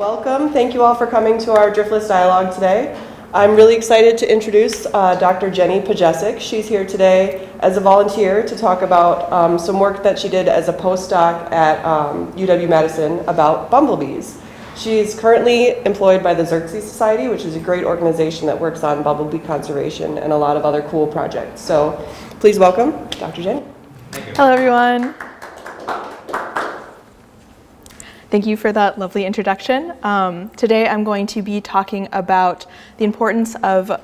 Welcome. Thank you all for coming to our Driftless Dialogue today. I'm really excited to introduce Dr. Genevieve Pugesek. She's here today as a volunteer to talk about some work that she did as a postdoc at UW-Madison about bumblebees. She's currently employed by the Xerxes Society, which is a great organization that works on bumblebee conservation and a lot of other cool projects. So please welcome Dr. Jenny. Thank you. Hello, everyone. Thank you for that lovely introduction. Today I'm going to be talking about the importance of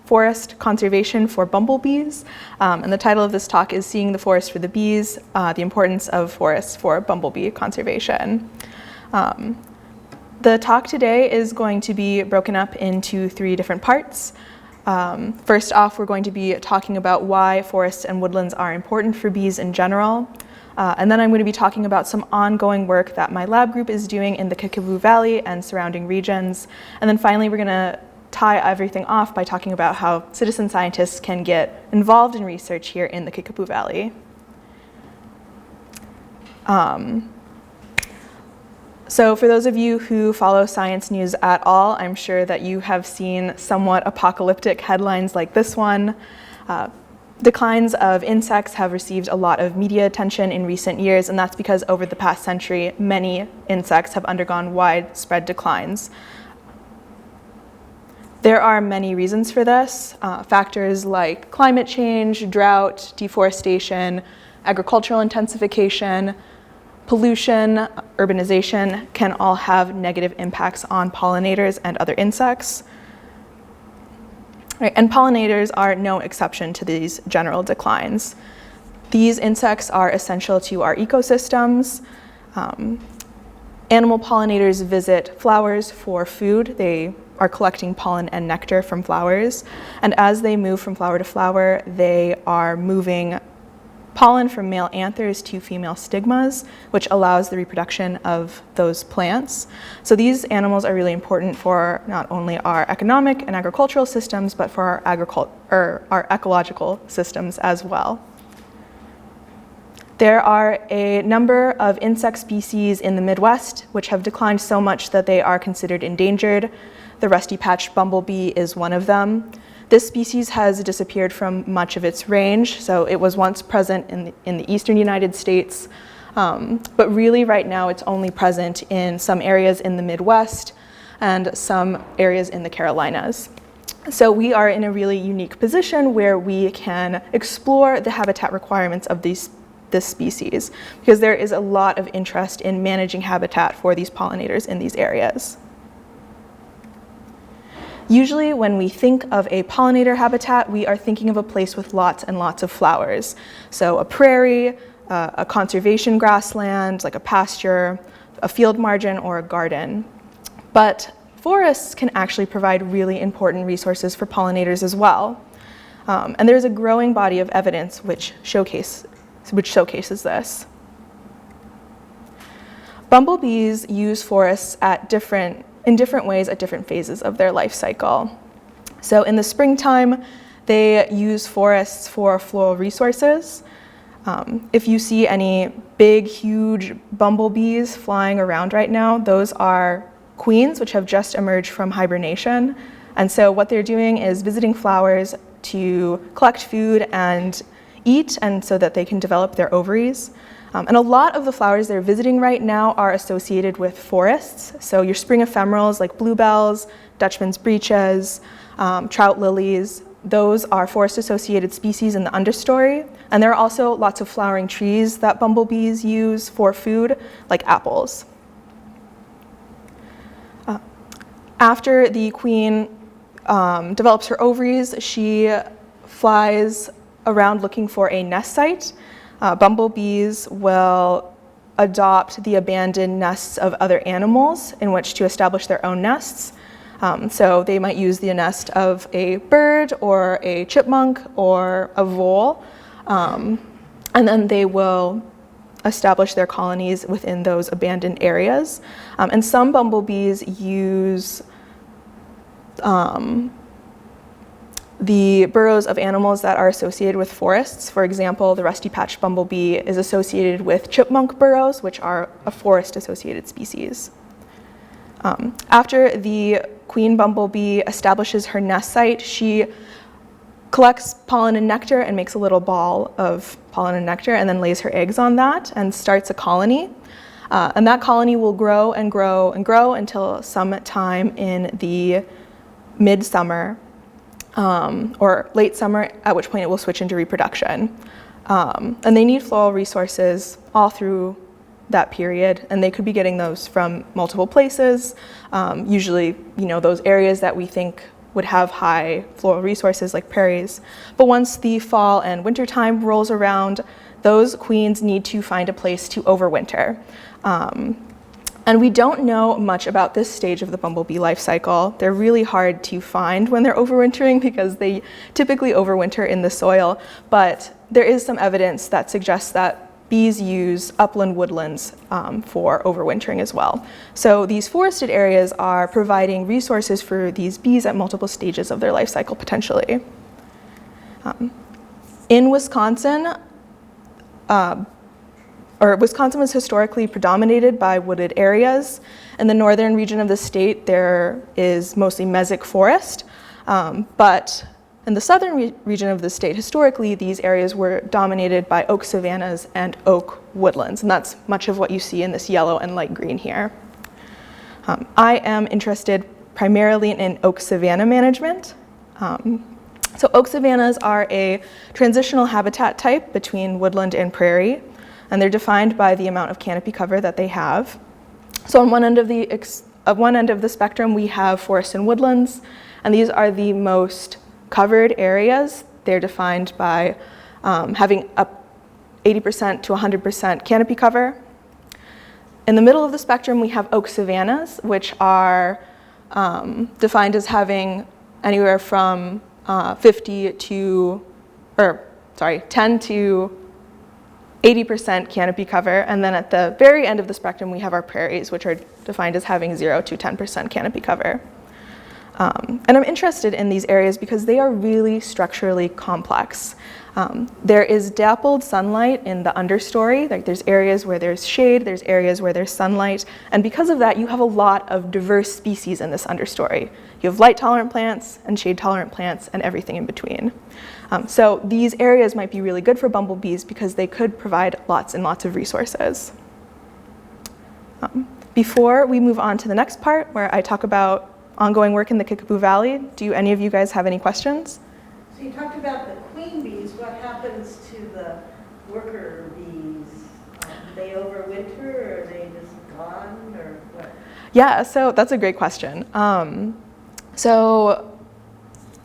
forest conservation for bumblebees. And the title of this talk is Seeing the Forest for the Bees, the Importance of Forests for Bumblebee Conservation. The talk today is going to be broken up into 3 different parts. First off, we're going to be talking about why forests and woodlands are important for bees in general. And then I'm going to be talking about some ongoing work that my lab group is doing in the Kickapoo Valley and surrounding regions. And then finally, we're going to tie everything off by talking about how citizen scientists can get involved in research here in the Kickapoo Valley. So for those of you who follow science news at all, I'm sure that you have seen somewhat apocalyptic headlines like this one. Declines of insects have received a lot of media attention in recent years, and that's because over the past century, many insects have undergone widespread declines. There are many reasons for this. Factors like climate change, drought, deforestation, agricultural intensification, pollution, urbanization can all have negative impacts on pollinators and other insects. Right, and pollinators are no exception to these general declines. These insects are essential to our ecosystems. Animal pollinators visit flowers for food. They are collecting pollen and nectar from flowers. And as they move from flower to flower, they are moving pollen from male anthers to female stigmas, which allows the reproduction of those plants. So these animals are really important for not only our economic and agricultural systems, but for our ecological systems as well. There are a number of insect species in the Midwest which have declined so much that they are considered endangered. The rusty-patched bumblebee is one of them. This species has disappeared from much of its range, so it was once present in the eastern United States, but really right now it's only present in some areas in the Midwest and some areas in the Carolinas. So we are in a really unique position where we can explore the habitat requirements of this species, because there is a lot of interest in managing habitat for these pollinators in these areas. Usually when we think of a pollinator habitat, we are thinking of a place with lots and lots of flowers. So a prairie, a conservation grassland, like a pasture, a field margin, or a garden. But forests can actually provide really important resources for pollinators as well. And there's a growing body of evidence which showcases this. Bumblebees use forests in different ways at different phases of their life cycle. So in the springtime, they use forests for floral resources. If you see any big, huge bumblebees flying around right now, those are queens which have just emerged from hibernation. And so what they're doing is visiting flowers to collect food and eat, and so that they can develop their ovaries. And a lot of the flowers they're visiting right now are associated with forests. So your spring ephemerals like bluebells, Dutchman's breeches, trout lilies, those are forest-associated species in the understory. And there are also lots of flowering trees that bumblebees use for food, like apples. After the queen develops her ovaries, she flies around looking for a nest site. Bumblebees will adopt the abandoned nests of other animals in which to establish their own nests. So they might use the nest of a bird or a chipmunk or a vole, and then they will establish their colonies within those abandoned areas. And some bumblebees use the burrows of animals that are associated with forests. For example, the rusty-patched bumblebee is associated with chipmunk burrows, which are a forest-associated species. After the queen bumblebee establishes her nest site, she collects pollen and nectar and makes a little ball of pollen and nectar and then lays her eggs on that and starts a colony. And that colony will grow and grow and grow until sometime in the midsummer or late summer, at which point it will switch into reproduction. And they need floral resources all through that period, and they could be getting those from multiple places, usually, those areas that we think would have high floral resources like prairies. But once the fall and winter time rolls around, those queens need to find a place to overwinter. And we don't know much about this stage of the bumblebee life cycle. They're really hard to find when they're overwintering because they typically overwinter in the soil, but there is some evidence that suggests that bees use upland woodlands for overwintering as well. So these forested areas are providing resources for these bees at multiple stages of their life cycle potentially. In Wisconsin, Wisconsin was historically predominated by wooded areas. In the northern region of the state, there is mostly mesic forest, but in the southern region of the state, historically, these areas were dominated by oak savannas and oak woodlands, and that's much of what you see in this yellow and light green here. I am interested primarily in oak savanna management. So oak savannas are a transitional habitat type between woodland and prairie, and they're defined by the amount of canopy cover that they have. So on one end of the spectrum, we have forests and woodlands, and these are the most covered areas. They're defined by having up 80% to 100% canopy cover. In the middle of the spectrum, we have oak savannas, which are defined as having anywhere from 10 to 80% canopy cover. And then at the very end of the spectrum, we have our prairies, which are defined as having 0 to 10% canopy cover. And I'm interested in these areas because they are really structurally complex. There is dappled sunlight in the understory. Like there's areas where there's shade, there's areas where there's sunlight, and because of that, you have a lot of diverse species in this understory. You have light-tolerant plants and shade-tolerant plants and everything in between. So these areas might be really good for bumblebees because they could provide lots and lots of resources. Before we move on to the next part, where I talk about ongoing work in the Kickapoo Valley, do any of you guys have any questions? So you talked about the queen bees. What happens to the worker bees? Do they overwinter, or are they just gone, or what? Yeah, so that's a great question. So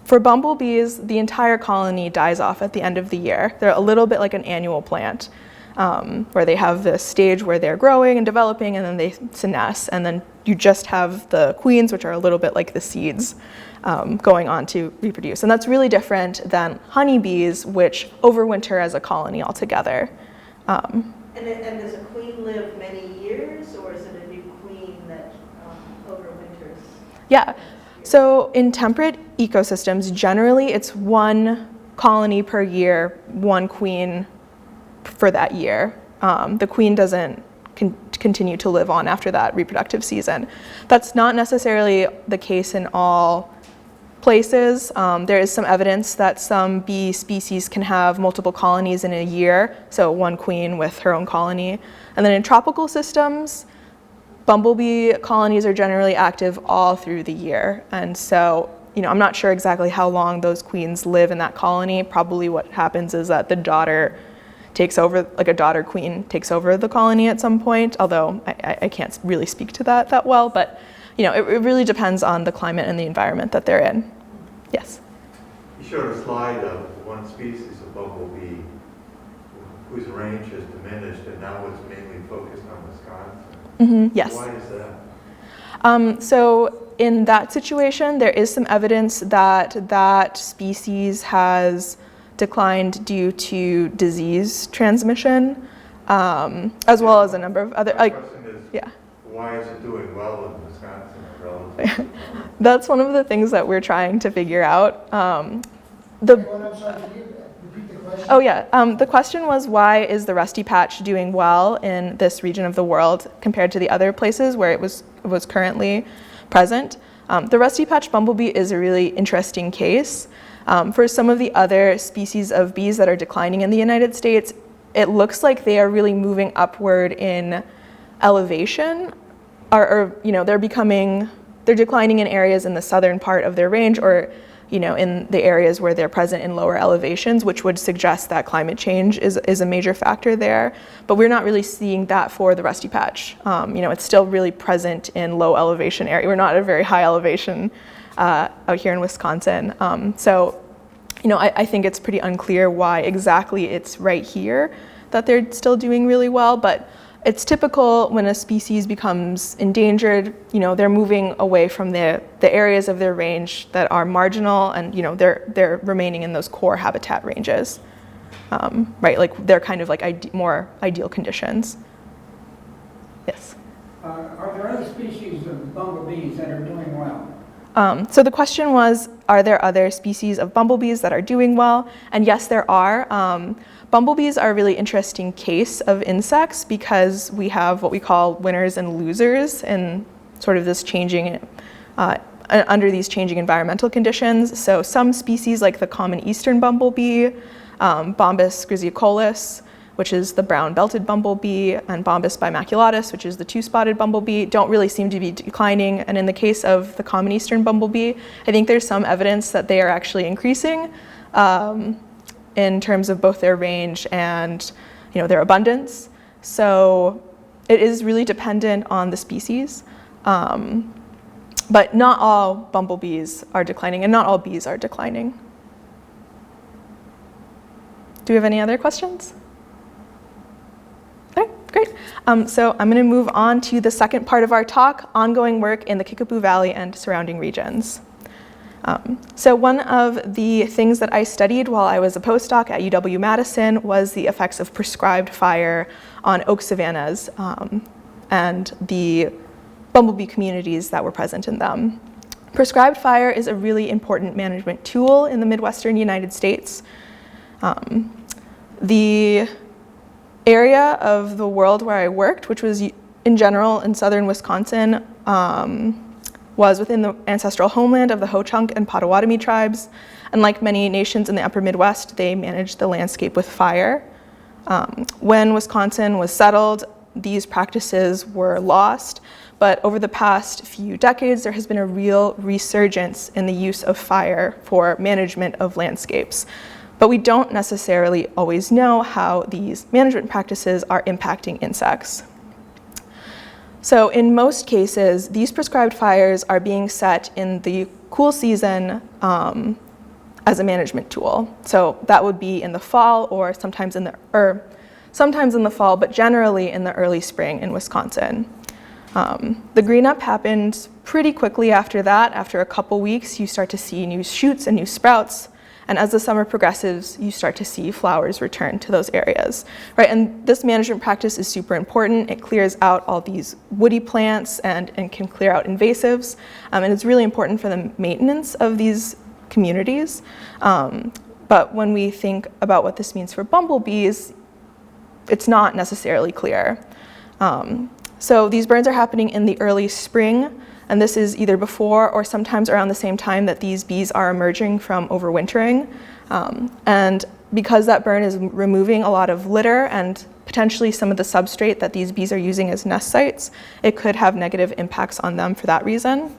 for bumblebees, the entire colony dies off at the end of the year. They're a little bit like an annual plant, where they have this stage where they're growing and developing, and then they senesce, and then you just have the queens, which are a little bit like the seeds, going on to reproduce. And that's really different than honeybees, which overwinter as a colony altogether. And does a queen live many years, or is it a new queen that overwinters? Yeah, so in temperate ecosystems, generally it's one colony per year, one queen for that year. The queen doesn't continue to live on after that reproductive season. That's not necessarily the case in all places. There is some evidence that some bee species can have multiple colonies in a year, so one queen with her own colony. And then in tropical systems, bumblebee colonies are generally active all through the year. And so, I'm not sure exactly how long those queens live in that colony. Probably what happens is that the daughter takes over, like a daughter queen takes over the colony at some point, although I can't really speak to that well, but it really depends on the climate and the environment that they're in. Yes? You showed a slide of one species of bumblebee whose range has diminished and now is mainly focused on Wisconsin. Mm-hmm, yes. Why is that? So in that situation, there is some evidence that that species has declined due to disease transmission, as well as a number of other, My question is, yeah. why is it doing well in Wisconsin relative? That's one of the things that we're trying to figure out. I'm sorry, can you repeat the question? Oh yeah, the question was, why is the rusty patch doing well in this region of the world compared to the other places where it was was currently present. The rusty patch bumblebee is a really interesting case. For some of the other species of bees that are declining in the United States, it looks like they are really moving upward in elevation, or they're declining in areas in the southern part of their range, or in the areas where they're present in lower elevations, which would suggest that climate change is a major factor there. But we're not really seeing that for the rusty patch. It's still really present in low elevation area. We're not at a very high elevation out here in Wisconsin. I think it's pretty unclear why exactly it's right here that they're still doing really well, but it's typical when a species becomes endangered, they're moving away from the areas of their range that are marginal, and they're remaining in those core habitat ranges, right? Like they're kind of like more ideal conditions. Yes? Are there other species of bumblebees that are doing well? So the question was, are there other species of bumblebees that are doing well? And yes, there are. Bumblebees are a really interesting case of insects because we have what we call winners and losers in sort of this changing, under these changing environmental conditions. So some species like the common eastern bumblebee, Bombus griseocolus, which is the brown belted bumblebee, and Bombus bimaculatus, which is the two-spotted bumblebee, don't really seem to be declining. And in the case of the common eastern bumblebee, I think there's some evidence that they are actually increasing in terms of both their range and their abundance. So it is really dependent on the species. But not all bumblebees are declining, and not all bees are declining. Do we have any other questions? Okay, great. So I'm going to move on to the second part of our talk, ongoing work in the Kickapoo Valley and surrounding regions. So one of the things that I studied while I was a postdoc at UW-Madison was the effects of prescribed fire on oak savannas and the bumblebee communities that were present in them. Prescribed fire is a really important management tool in the Midwestern United States. The area of the world where I worked, which was in general in southern Wisconsin, was within the ancestral homeland of the Ho-Chunk and Potawatomi tribes. And like many nations in the upper Midwest, they managed the landscape with fire. When Wisconsin was settled, these practices were lost. But over the past few decades, there has been a real resurgence in the use of fire for management of landscapes. But we don't necessarily always know how these management practices are impacting insects. So in most cases, these prescribed fires are being set in the cool season as a management tool. So that would be in the fall or sometimes in the fall, but generally in the early spring in Wisconsin. The green up happened pretty quickly after that. After a couple weeks, you start to see new shoots and new sprouts. And as the summer progresses, you start to see flowers return to those areas, right? And this management practice is super important. It clears out all these woody plants and can clear out invasives. And it's really important for the maintenance of these communities. But when we think about what this means for bumblebees, it's not necessarily clear. So these burns are happening in the early spring. And this is either before or sometimes around the same time that these bees are emerging from overwintering. And because that burn is removing a lot of litter and potentially some of the substrate that these bees are using as nest sites, it could have negative impacts on them for that reason.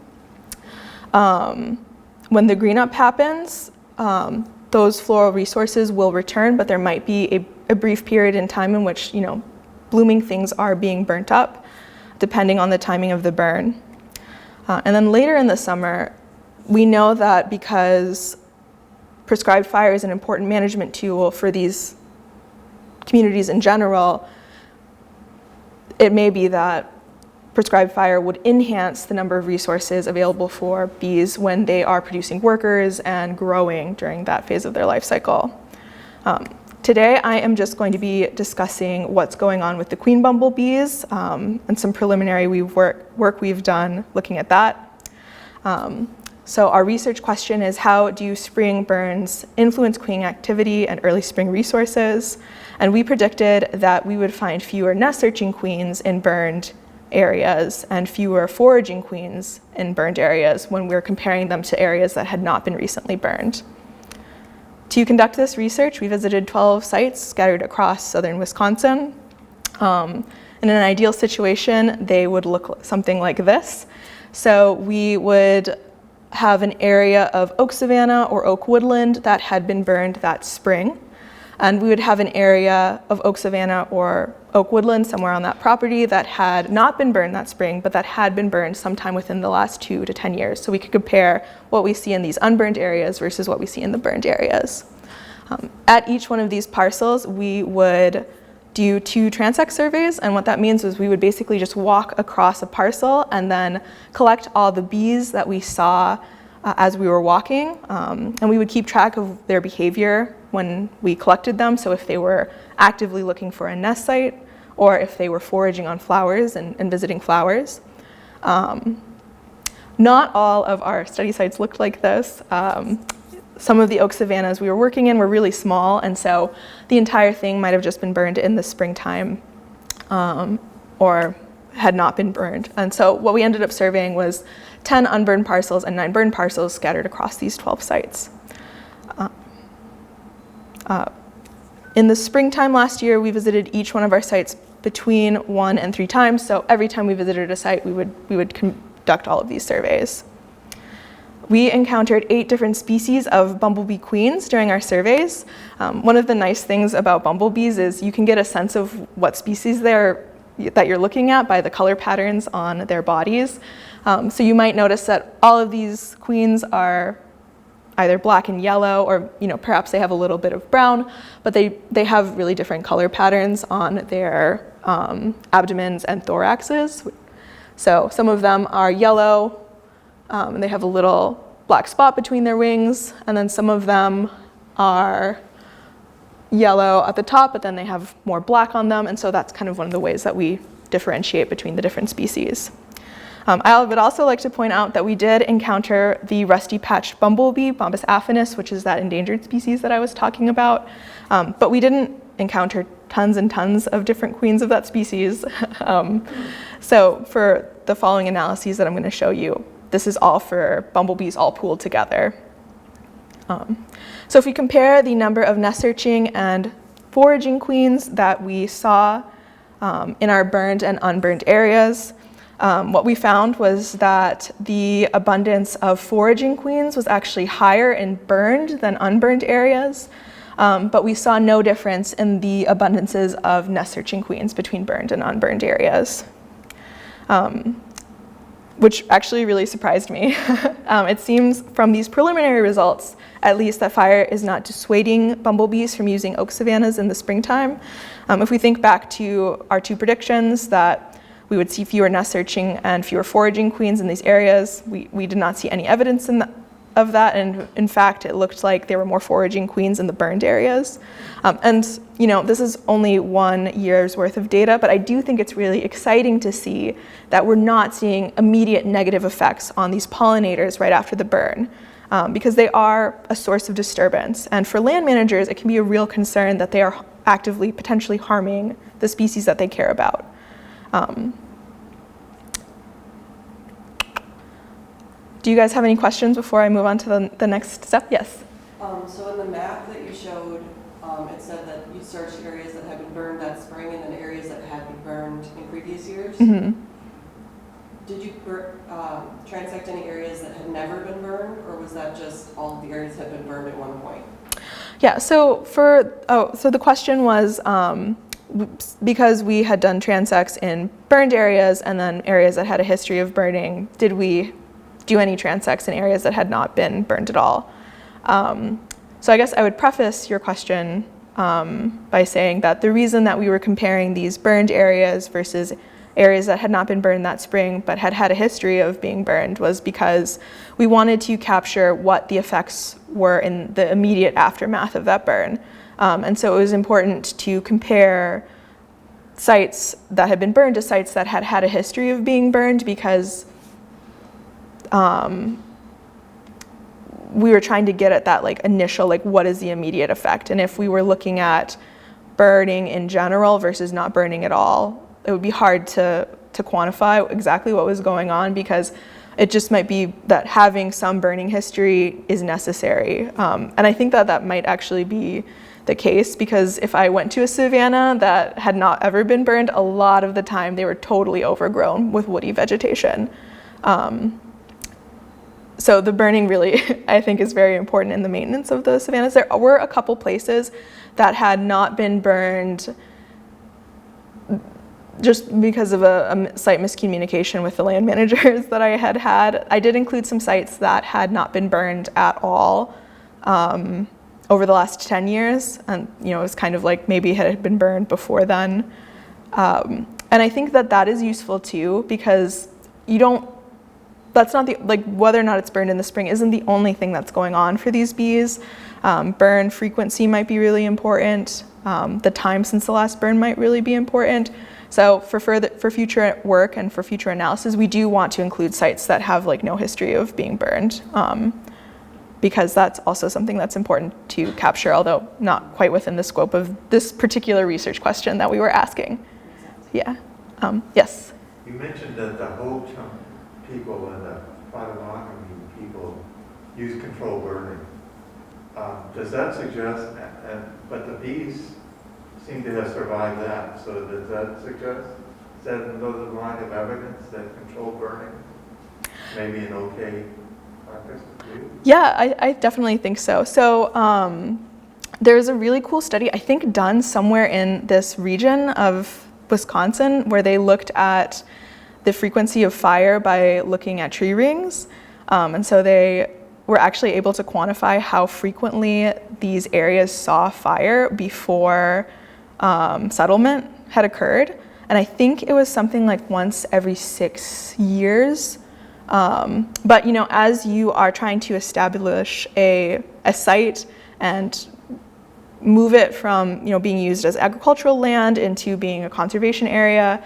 When the green up happens, those floral resources will return, but there might be a brief period in time in which blooming things are being burnt up, depending on the timing of the burn. And then later in the summer, we know that because prescribed fire is an important management tool for these communities in general, it may be that prescribed fire would enhance the number of resources available for bees when they are producing workers and growing during that phase of their life cycle. Today, I am just going to be discussing what's going on with the queen bumblebees and some preliminary work we've done looking at that. So our research question is, how do spring burns influence queen activity and early spring resources? And we predicted that we would find fewer nest searching queens in burned areas and fewer foraging queens in burned areas when we were comparing them to areas that had not been recently burned. To conduct this research, we visited 12 sites scattered across southern Wisconsin. In an ideal situation, they would look something like this. So we would have an area of oak savanna or oak woodland that had been burned that spring. And we would have an area of oak savanna or oak woodland somewhere on that property that had not been burned that spring, but that had been burned sometime within the last 2 to 10 years. So we could compare what we see in these unburned areas versus what we see in the burned areas. At each one of these parcels, we would do 2 transect surveys, and what that means is we would basically just walk across a parcel and then collect all the bees that we saw as we were walking, and we would keep track of their behavior when we collected them, so if they were actively looking for a nest site or if they were foraging on flowers and visiting flowers. Not all of our study sites looked like this. Some of the oak savannas we were working in were really small, and so the entire thing might have just been burned in the springtime or had not been burned. And so what we ended up surveying was 10 unburned parcels and 9 burned parcels scattered across these 12 sites. In the springtime last year, we visited each one of our sites between 1 and 3 times, so every time we visited a site, we would conduct all of these surveys. We encountered 8 different species of bumblebee queens during our surveys. One of the nice things about bumblebees is you can get a sense of what species that you're looking at by the color patterns on their bodies. So you might notice that all of these queens are either black and yellow, or perhaps they have a little bit of brown, but they have really different color patterns on their abdomens and thoraxes. So some of them are yellow, and they have a little black spot between their wings, and then some of them are yellow at the top, but then they have more black on them, and so that's kind of one of the ways that we differentiate between the different species. I would also like to point out that we did encounter the rusty-patched bumblebee, Bombus affinis, which is that endangered species that I was talking about, but we didn't encounter tons and tons of different queens of that species. So for the following analyses that I'm going to show you, this is all for bumblebees all pooled together. So if we compare the number of nest searching and foraging queens that we saw in our burned and unburned areas, what we found was that the abundance of foraging queens was actually higher in burned than unburned areas, but we saw no difference in the abundances of nest searching queens between burned and unburned areas, which actually really surprised me. It seems from these preliminary results, at least, that fire is not dissuading bumblebees from using oak savannas in the springtime. If we think back to our 2 predictions that we would see fewer nest searching and fewer foraging queens in these areas, we did not see any evidence of that, and in fact it looked like there were more foraging queens in the burned areas. And this is only 1 year's worth of data, but I do think it's really exciting to see that we're not seeing immediate negative effects on these pollinators right after the burn, because they are a source of disturbance, and for land managers it can be a real concern that they are actively potentially harming the species that they care about. Do you guys have any questions before I move on to the next step? Yes? So in the map that you showed, it said that you searched areas that had been burned that spring and then areas that had been burned in previous years. Mm-hmm. Did you transect any areas that had never been burned, or was that just all of the areas that had been burned at one point? Yeah, so the question was, because we had done transects in burned areas and then areas that had a history of burning, did we do any transects in areas that had not been burned at all? So I guess I would preface your question by saying that the reason that we were comparing these burned areas versus areas that had not been burned that spring but had had a history of being burned was because we wanted to capture what the effects were in the immediate aftermath of that burn. And so it was important to compare sites that had been burned to sites that had had a history of being burned, because we were trying to get at that initial, what is the immediate effect? And if we were looking at burning in general versus not burning at all, it would be hard to to quantify exactly what was going on, because it just might be that having some burning history is necessary. And I think that that might actually be the case, because if I went to a savanna that had not ever been burned, a lot of the time they were totally overgrown with woody vegetation. So the burning really, I think, is very important in the maintenance of the savannas. There were a couple places that had not been burned just because of a site miscommunication with the land managers that I had. I did include some sites that had not been burned at all over the last 10 years. And, it was kind of like maybe it had been burned before then. And I think that that is useful too, because that's not whether or not it's burned in the spring isn't the only thing that's going on for these bees. Burn frequency might be really important. The time since the last burn might really be important. So for future work and for future analysis, we do want to include sites that have no history of being burned, because that's also something that's important to capture, although not quite within the scope of this particular research question that we were asking. Yeah. Yes. You mentioned that the whole chunk people and the Potawatomi people use controlled burning. Does that suggest, but the bees seem to have survived that, so does that suggest, is that another line of evidence that controlled burning may be an okay practice to do? Yeah, I definitely think so. So there's a really cool study, I think done somewhere in this region of Wisconsin, where they looked at the frequency of fire by looking at tree rings. And so they were actually able to quantify how frequently these areas saw fire before settlement had occurred. And I think it was something like once every 6 years. But as you are trying to establish a site and move it from being used as agricultural land into being a conservation area,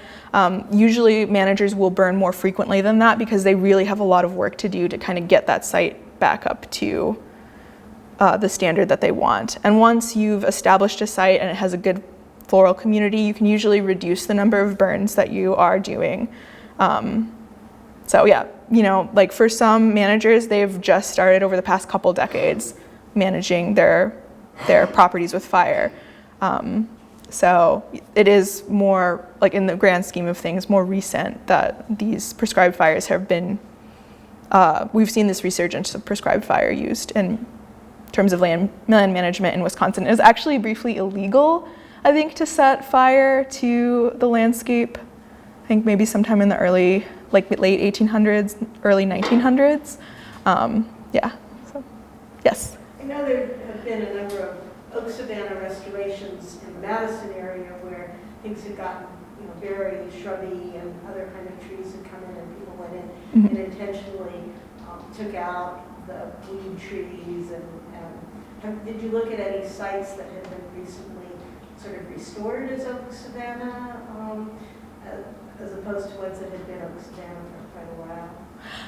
usually managers will burn more frequently than that, because they really have a lot of work to do to kind of get that site back up to the standard that they want. And once you've established a site and it has a good floral community, you can usually reduce the number of burns that you are doing. So yeah, for some managers, they've just started over the past couple decades managing their properties with fire. So it is more, in the grand scheme of things, more recent that these prescribed fires have been, we've seen this resurgence of prescribed fire used in terms of land management in Wisconsin. It was actually briefly illegal, I think, to set fire to the landscape. I think maybe sometime in the late 1800s, early 1900s. Yeah, so, yes. I know there have been a number of oak savanna restorations in the Madison area where things had gotten very shrubby, and other kind of trees had come in, and people went in and intentionally took out the weed trees. Did you look at any sites that had been recently sort of restored as oak savanna, as opposed to ones that had been oak savanna for quite a while?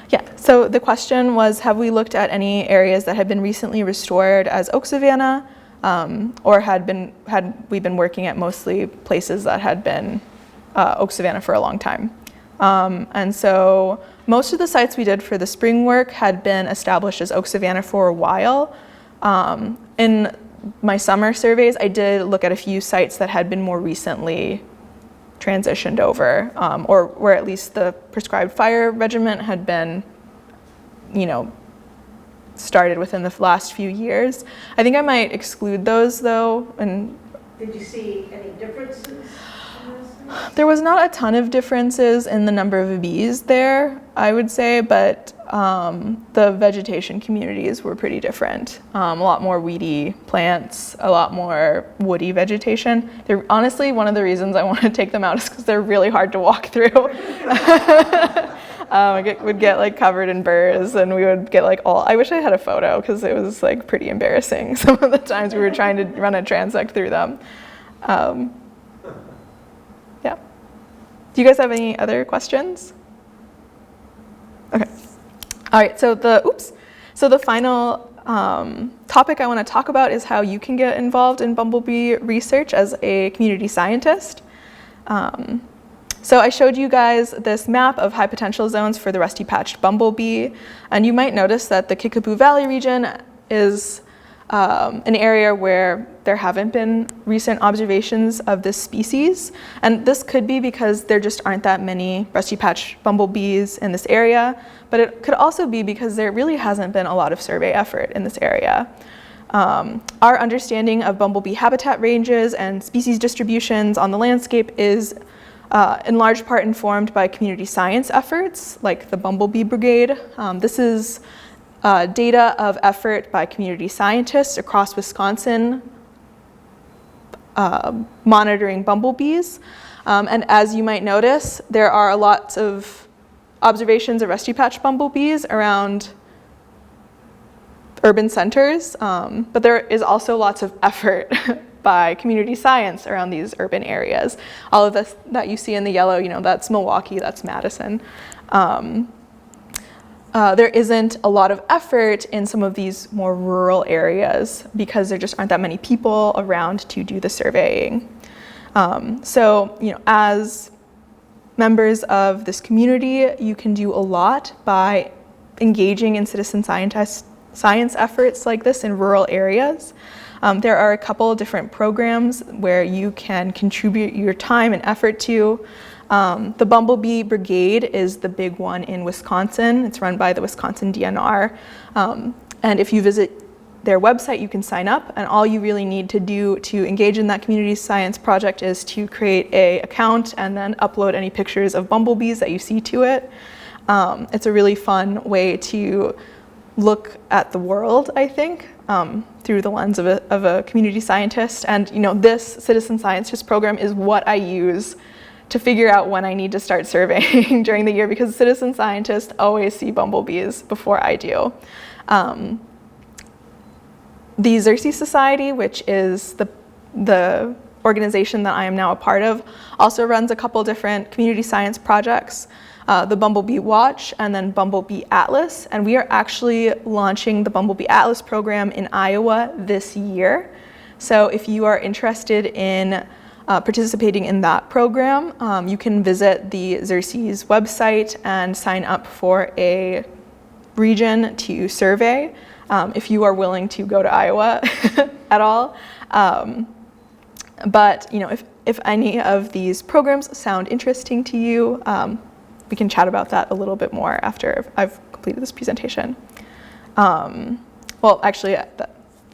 Yeah, so the question was, have we looked at any areas that had been recently restored as oak savanna, or had we been working at mostly places that had been oak savanna for a long time? And so most of the sites we did for the spring work had been established as oak savanna for a while. In my summer surveys, I did look at a few sites that had been more recently transitioned over, or where at least the prescribed fire regimen had been, started within the last few years. I think I might exclude those though. And did you see any differences in those? There was not a ton of differences in the number of bees there, I would say, but the vegetation communities were pretty different. A lot more weedy plants, a lot more woody vegetation. They're honestly, one of the reasons I want to take them out is because they're really hard to walk through. Would get covered in burrs, and we would get I wish I had a photo, because it was pretty embarrassing some of the times we were trying to run a transect through them. Yeah. Do you guys have any other questions? Okay. All right, so the final topic I want to talk about is how you can get involved in bumblebee research as a community scientist. So I showed you guys this map of high potential zones for the rusty-patched bumblebee, and you might notice that the Kickapoo Valley region is an area where there haven't been recent observations of this species. And this could be because there just aren't that many rusty-patched bumblebees in this area, but it could also be because there really hasn't been a lot of survey effort in this area. Our understanding of bumblebee habitat ranges and species distributions on the landscape is in large part informed by community science efforts like the Bumblebee Brigade. This is data of effort by community scientists across Wisconsin monitoring bumblebees. And as you might notice, there are lots of observations of rusty-patched bumblebees around urban centers, but there is also lots of effort by community science around these urban areas. All of this that you see in the yellow, that's Milwaukee, that's Madison. There isn't a lot of effort in some of these more rural areas because there just aren't that many people around to do the surveying. As members of this community, you can do a lot by engaging in citizen science efforts like this in rural areas. There are a couple different programs where you can contribute your time and effort to. The Bumblebee Brigade is the big one in Wisconsin. It's run by the Wisconsin DNR. And if you visit their website, you can sign up, and all you really need to do to engage in that community science project is to create an account and then upload any pictures of bumblebees that you see to it. It's a really fun way to look at the world, I think, through the lens of a community scientist. And this citizen scientist program is what I use to figure out when I need to start surveying during the year, because citizen scientists always see bumblebees before I do. The Xerces Society, which is the organization that I am now a part of, also runs a couple different community science projects. The Bumblebee Watch and then Bumblebee Atlas, and we are actually launching the Bumblebee Atlas program in Iowa this year. So if you are interested in participating in that program, you can visit the Xerces website and sign up for a region to survey if you are willing to go to Iowa at all. But if any of these programs sound interesting to you, we can chat about that a little bit more after I've completed this presentation. Well, actually,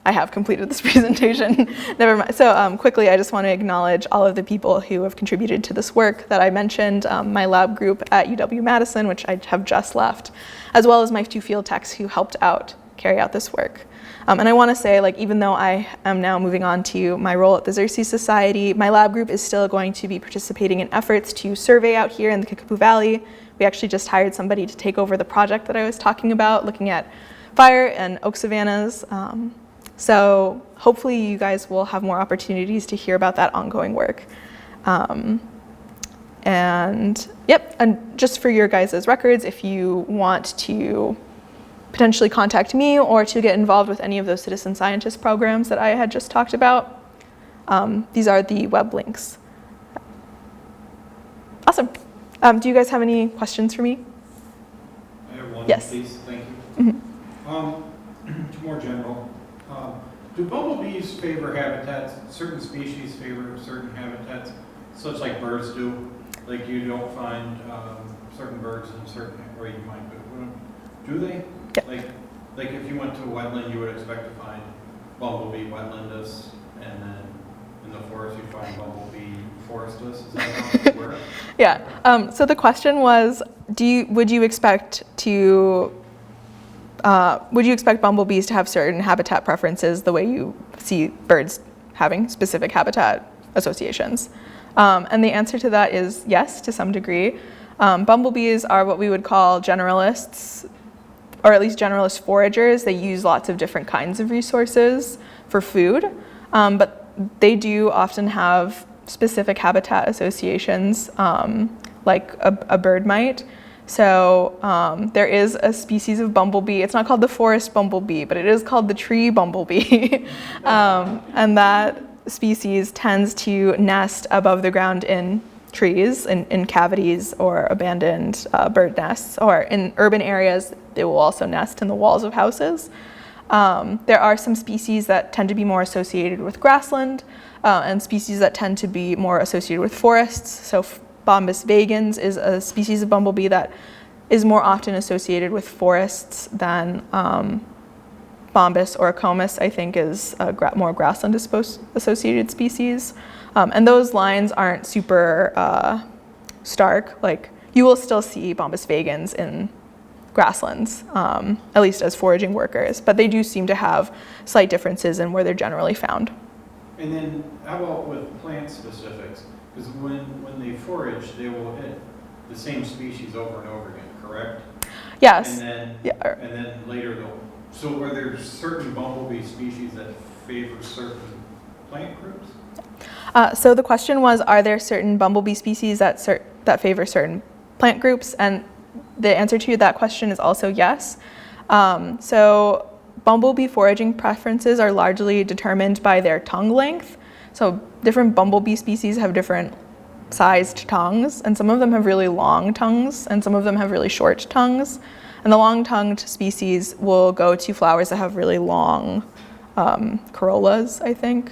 I have completed this presentation. Never mind. So quickly, I just want to acknowledge all of the people who have contributed to this work that I mentioned, my lab group at UW-Madison, which I have just left, as well as my 2 field techs who helped out carry out this work. And I want to say, even though I am now moving on to my role at the Xerces Society, my lab group is still going to be participating in efforts to survey out here in the Kickapoo Valley. We actually just hired somebody to take over the project that I was talking about, looking at fire and oak savannas. So hopefully you guys will have more opportunities to hear about that ongoing work. And just for your guys' records, if you want to potentially contact me or to get involved with any of those citizen scientist programs that I had just talked about, these are the web links. Awesome. Do you guys have any questions for me? I have one, Yes. please. Thank you. Mm-hmm. More general. Do bumblebees favor habitats? Certain species favor certain habitats, such like birds do. Like you don't find certain birds in certain, or you might, but do they? Yeah. Like if you went to a wetland, you would expect to find bumblebee wetlandus, and then in the forest you find bumblebee forestus. Is that how it works? Yeah. So the question was, would you expect bumblebees to have certain habitat preferences the way you see birds having specific habitat associations? And the answer to that is yes, to some degree. Bumblebees are what we would call generalists, or at least generalist foragers. They use lots of different kinds of resources for food, but they do often have specific habitat associations, like a bird might. So there is a species of bumblebee. It's not called the forest bumblebee, but it is called the tree bumblebee. And that species tends to nest above the ground in trees in cavities or abandoned bird nests, or in urban areas, they will also nest in the walls of houses. There are some species that tend to be more associated with grassland, and species that tend to be more associated with forests. So Bombus vagans is a species of bumblebee that is more often associated with forests than Bombus or Comus, I think, is a more grassland associated species. And those lines aren't super stark. Like, you will still see Bombus vagans in grasslands, at least as foraging workers, but they do seem to have slight differences in where they're generally found. And then how about with plant specifics? Because when they forage, they will hit the same species over and over again, correct? Yes. And then later they'll, so are there certain bumblebee species that favor certain plant groups? So the question was, are there certain bumblebee species that favor certain plant groups? And the answer to that question is also yes. So bumblebee foraging preferences are largely determined by their tongue length. So different bumblebee species have different sized tongues, and some of them have really long tongues, and some of them have really short tongues. And the long-tongued species will go to flowers that have really long corollas, I think.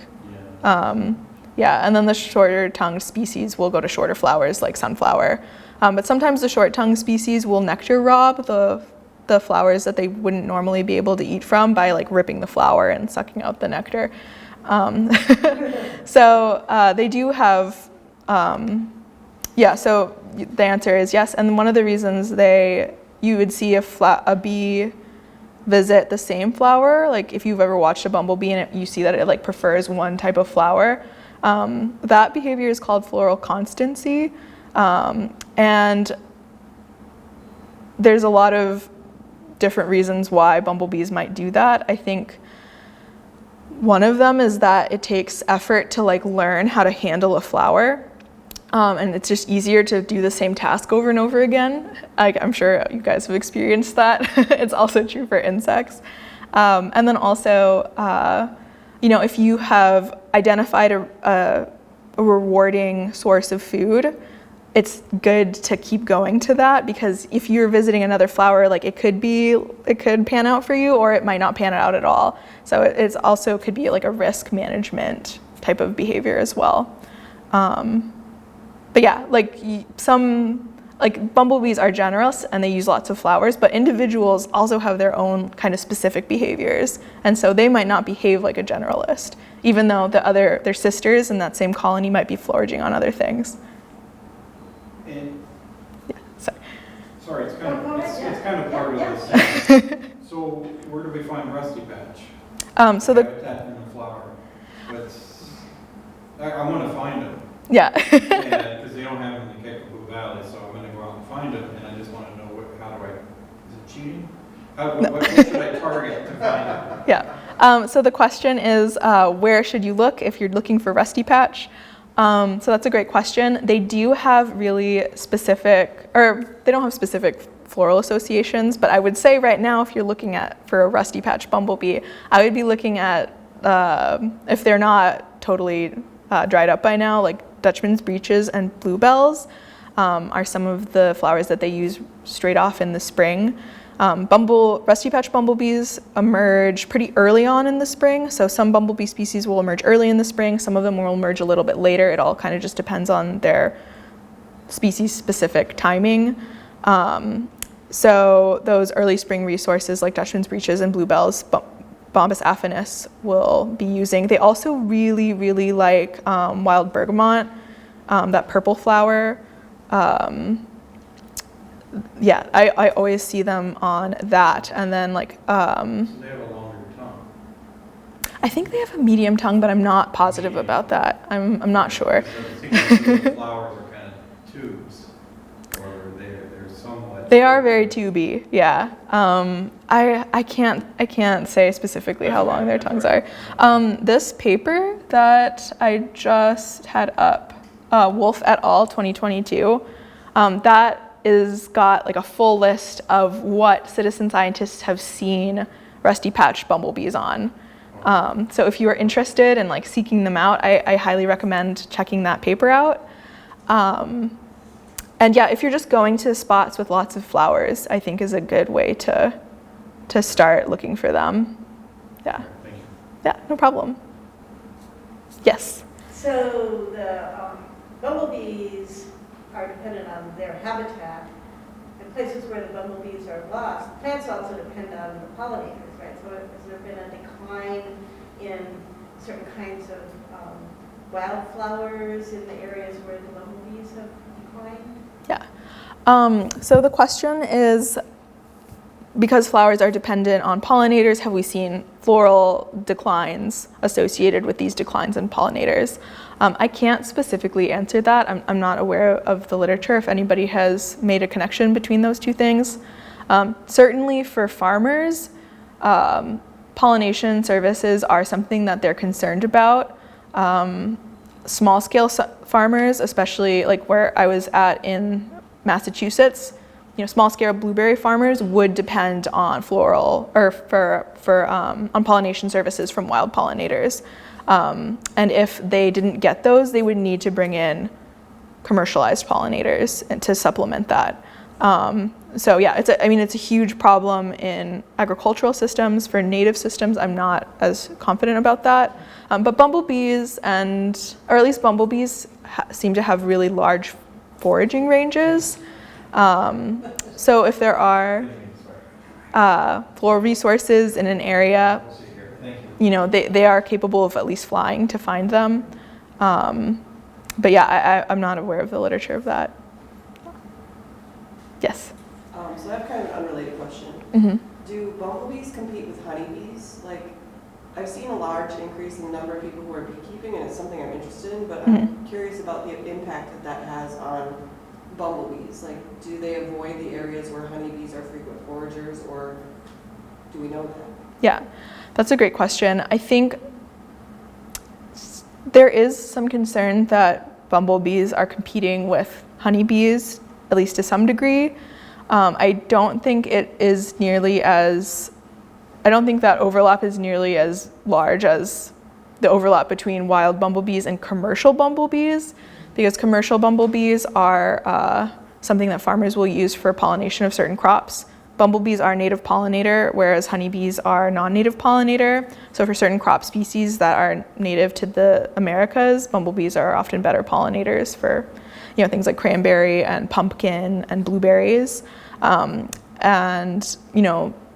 Yeah, and then the shorter-tongued species will go to shorter flowers like sunflower. But sometimes the short-tongued species will nectar rob the flowers that they wouldn't normally be able to eat from by like ripping the flower and sucking out the nectar. So they do have, so the answer is yes. And one of the reasons you would see a bee visit the same flower, like if you've ever watched a bumblebee and you see that it like prefers one type of flower, that behavior is called floral constancy. And there's a lot of different reasons why bumblebees might do that. I think one of them is that it takes effort to like learn how to handle a flower. And it's just easier to do the same task over and over again. I'm sure you guys have experienced that. It's also true for insects. And then also, if you have identified a rewarding source of food, it's good to keep going to that, because if you're visiting another flower, like it could pan out for you, or it might not pan out at all. So it's also could be like a risk management type of behavior as well. But yeah, bumblebees are generous and they use lots of flowers, but individuals also have their own kind of specific behaviors. And so they might not behave like a generalist, even though their sisters in that same colony might be foraging on other things. And yeah, sorry, it's kind of part of this. So where do we find rusty patch? So habitat in the flower. But I want to find them. Yeah. Because they don't have them in the Kickapoo Valley, so I'm going to go out and find them, and I just want to know is it cheating? What should I target to find them? Yeah. So the question is, where should you look if you're looking for rusty patch? So that's a great question. They do have really specific, or they don't have specific floral associations, but I would say right now, if you're looking for a rusty patch bumblebee, I would be looking at, if they're not totally dried up by now, like Dutchman's breeches and bluebells are some of the flowers that they use straight off in the spring. Rusty patch bumblebees emerge pretty early on in the spring. So some bumblebee species will emerge early in the spring. Some of them will emerge a little bit later. It all kind of just depends on their species-specific timing. So those early spring resources like Dutchman's breeches and bluebells, Bombus affinis will be using. They also really, really like wild bergamot, that purple flower. I always see them on that. And then So they have a longer tongue. I think they have a medium tongue, but I'm not positive about that. I'm not sure. So the flowers are kind of tubes, or they're somewhat. They are very tubey, yeah. I can't say specifically how long their tongues are. This paper that I just had up, Wolf et al. 2022, that is got like a full list of what citizen scientists have seen rusty patch bumblebees on. So if you are interested in like seeking them out, I highly recommend checking that paper out. And yeah, if you're just going to spots with lots of flowers, I think is a good way to start looking for them. Yeah. Thank you. Yeah, no problem. Yes. So the bumblebees are dependent on their habitat. In places where the bumblebees are lost, plants also depend on the pollinators, right? So has there been a decline in certain kinds of wildflowers in the areas where the bumblebees have declined? Yeah. So the question is, because flowers are dependent on pollinators, have we seen floral declines associated with these declines in pollinators? I can't specifically answer that. I'm not aware of the literature if anybody has made a connection between those two things. Certainly for farmers, pollination services are something that they're concerned about. Small-scale farmers, especially like where I was at in Massachusetts, small-scale blueberry farmers would depend on floral or on pollination services from wild pollinators. And if they didn't get those, they would need to bring in commercialized pollinators and to supplement that. So yeah, it's a huge problem in agricultural systems. For native systems, I'm not as confident about that. But bumblebees or at least bumblebees seem to have really large foraging ranges. So if there are floral resources in an area, they are capable of at least flying to find them. But yeah, I'm not aware of the literature of that. Yes? So I have kind of an unrelated question. Mm-hmm. Do bumblebees compete with honeybees? Like, I've seen a large increase in the number of people who are beekeeping, and it's something I'm interested in, but I'm curious about the impact that has on bumblebees. Like, do they avoid the areas where honeybees are frequent foragers, or do we know that? Yeah, that's a great question. I think there is some concern that bumblebees are competing with honeybees, at least to some degree. I don't think that overlap is nearly as large as the overlap between wild bumblebees and commercial bumblebees, because commercial bumblebees are something that farmers will use for pollination of certain crops. Bumblebees are native pollinator, whereas honeybees are non-native pollinator. So for certain crop species that are native to the Americas, bumblebees are often better pollinators for things like cranberry and pumpkin and blueberries.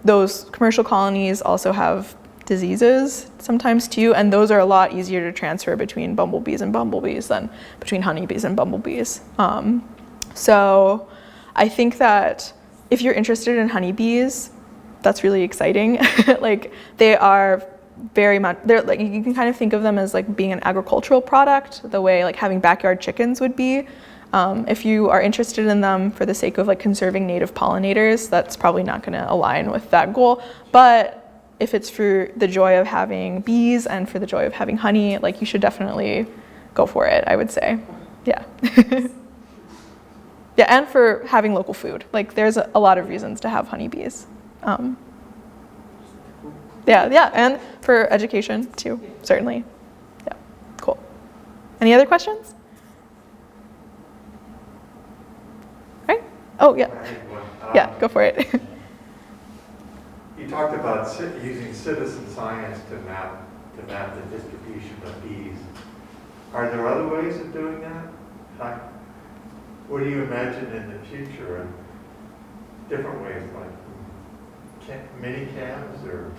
Those commercial colonies also have diseases sometimes too, and those are a lot easier to transfer between bumblebees and bumblebees than between honeybees and bumblebees. So I think that if you're interested in honeybees, that's really exciting. Like, they are very much, you can kind of think of them as like being an agricultural product, the way like having backyard chickens would be. If you are interested in them for the sake of like conserving native pollinators, that's probably not going to align with that goal. But if it's for the joy of having bees and for the joy of having honey, like, you should definitely go for it, I would say. Yeah. Yeah, and for having local food. Like, there's a lot of reasons to have honeybees. Yeah, and for education too, certainly. Yeah, cool. Any other questions? Right? Oh, yeah. Yeah, go for it. You talked about using citizen science to map the distribution of bees. Are there other ways of doing that? What do you imagine in the future? Different ways, like mini cams, or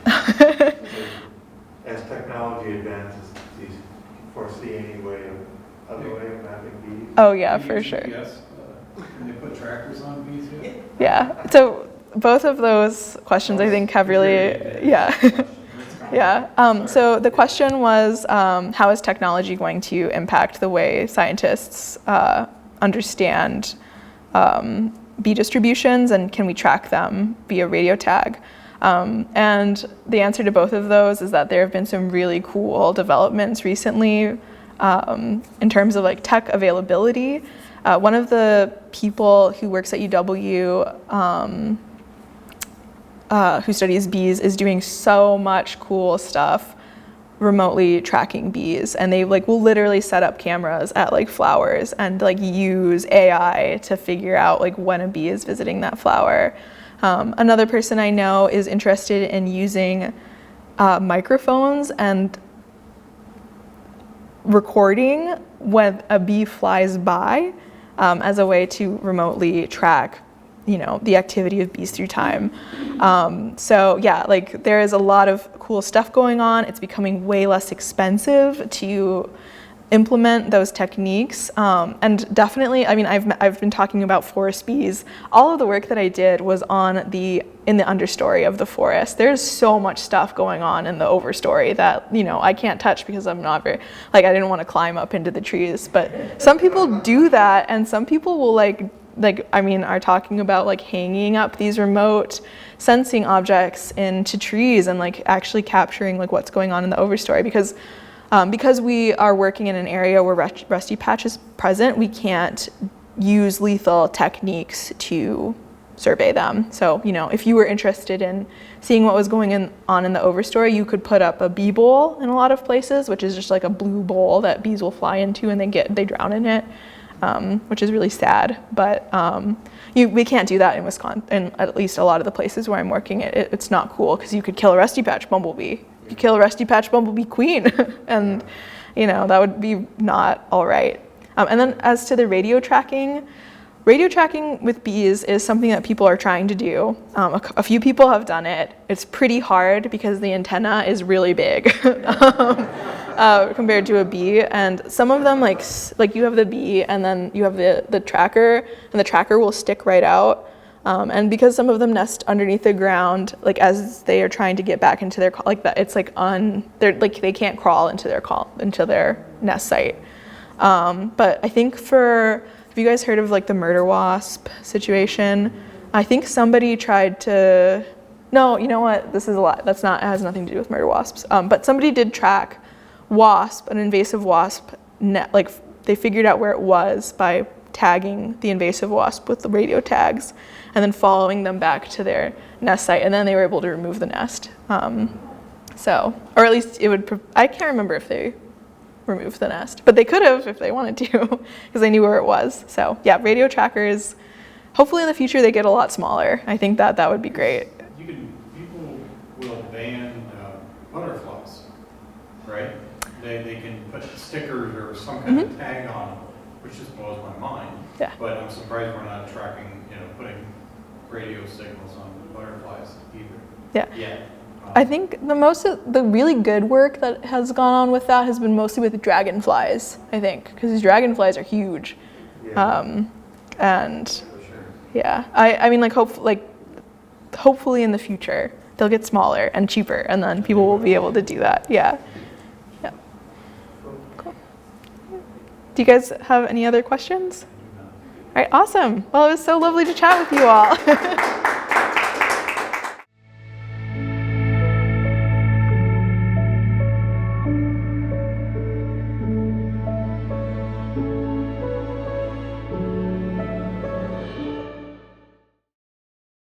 as technology advances, do you foresee other way of mapping bees? Oh yeah, for sure. Yes. Can they put trackers on bees yet? Yeah. So both of those questions, I think, have really, yeah. Yeah. So the question was, how is technology going to impact the way scientists understand bee distributions, and can we track them via radio tag? And the answer to both of those is that there have been some really cool developments recently in terms of like tech availability. One of the people who works at UW who studies bees is doing so much cool stuff remotely tracking bees, and they like will literally set up cameras at like flowers and like use AI to figure out like when a bee is visiting that flower. Another person I know is interested in using microphones and recording when a bee flies by as a way to remotely track, you know, the activity of bees through time. So yeah, like there is a lot of cool stuff going on. It's becoming way less expensive to implement those techniques. And definitely, I mean, I've been talking about forest bees. All of the work that I did was in the understory of the forest. There's so much stuff going on in the overstory that, you know, I can't touch because I'm not very, like, I didn't want to climb up into the trees. But some people do that, and some people will are talking about like hanging up these remote sensing objects into trees and like actually capturing like what's going on in the overstory, because we are working in an area where rusty patch is present. We can't use lethal techniques to survey them. So, you know, if you were interested in seeing what was going on in the overstory, you could put up a bee bowl in a lot of places, which is just like a blue bowl that bees will fly into and they drown in it. Which is really sad, but we can't do that in Wisconsin, and at least a lot of the places where I'm working, it's not cool, because you could kill a rusty patch bumblebee. You kill a rusty patch bumblebee queen, and you know, that would be not all right. And then as to the radio tracking with bees is something that people are trying to do. A few people have done it. It's pretty hard because the antenna is really big. Compared to a bee, and some of them like you have the bee and then you have the tracker, and the tracker will stick right out, and because some of them nest underneath the ground, like as they are trying to get back into their like that, it's like they can't crawl into their nest site. But I think have you guys heard of like the murder wasp situation? I think somebody tried to, no, you know what, this is a lot, it has nothing to do with murder wasps, but somebody did track an invasive wasp net, like they figured out where it was by tagging the invasive wasp with the radio tags and then following them back to their nest site, and then they were able to remove the nest. So, or at least I can't remember if they removed the nest, but they could have if they wanted to, because they knew where it was. So yeah, radio trackers, hopefully in the future they get a lot smaller. I think that would be great. People will ban butterflies, right? They can put stickers or some kind of tag on them, which just blows my mind. Yeah. But I'm surprised we're not tracking, putting radio signals on butterflies either. Yeah. I think the really good work that has gone on with that has been mostly with dragonflies, I think, because these dragonflies are huge. Yeah. And For sure. yeah, I mean, hopefully in the future they'll get smaller and cheaper, and then people will be able to do that. Yeah. Cool. Do you guys have any other questions? All right, awesome. Well, it was so lovely to chat with you all.